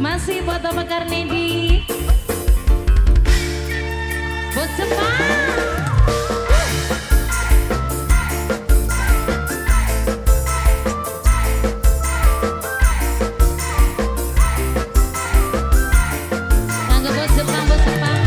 Masih buat Bapak Karnedi. Bos Jepang. Kanggo Bos Jepang, Bos Jepang.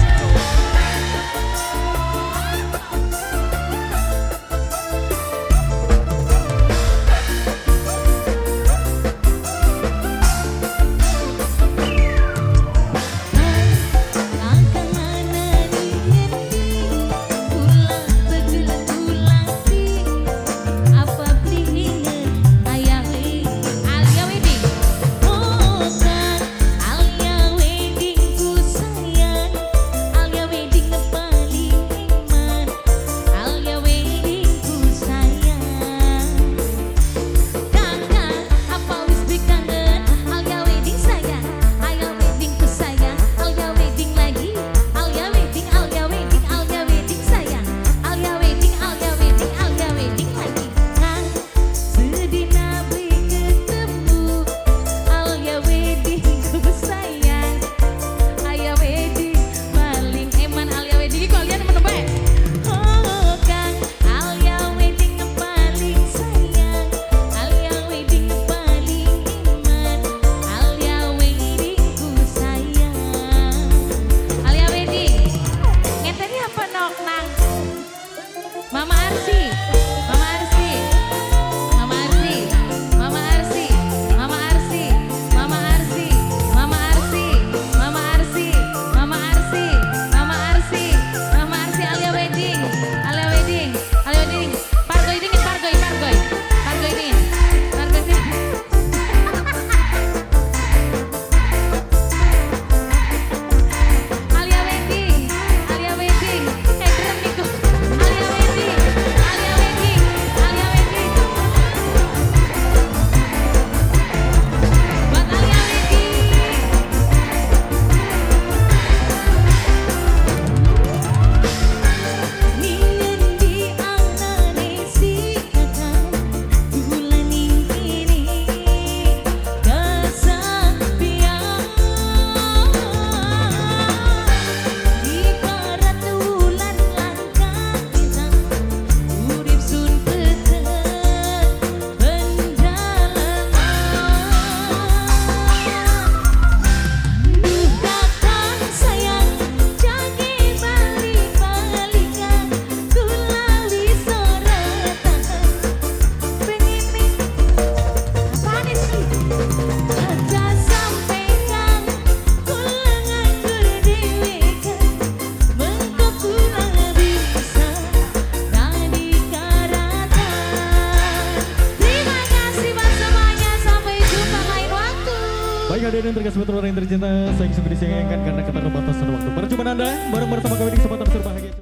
Mama Arsi, Mama Arsi, Mama Arsi, Mama Arsi, Mama Arsi, Mama Arsi, Mama Arsi, Mama Arsi, Mama Arsi, Mama Arsi, Mama Arsi, Alia Wedding, Alia Wedding, Alia Wedding, Pargoy dingin, Pargoy, Pargoy, Pargoy dingin, Pargoy dingin. Alia Wedding, Alia Wedding, drum nih kok. Alia Wedding. Baik hadirin terkasih betul orang yang tercinta, saya sungguh disayangkan karena kita keterbatasan waktu. Perjumpaan Anda bareng bersama kami di kesempatan berbahagia.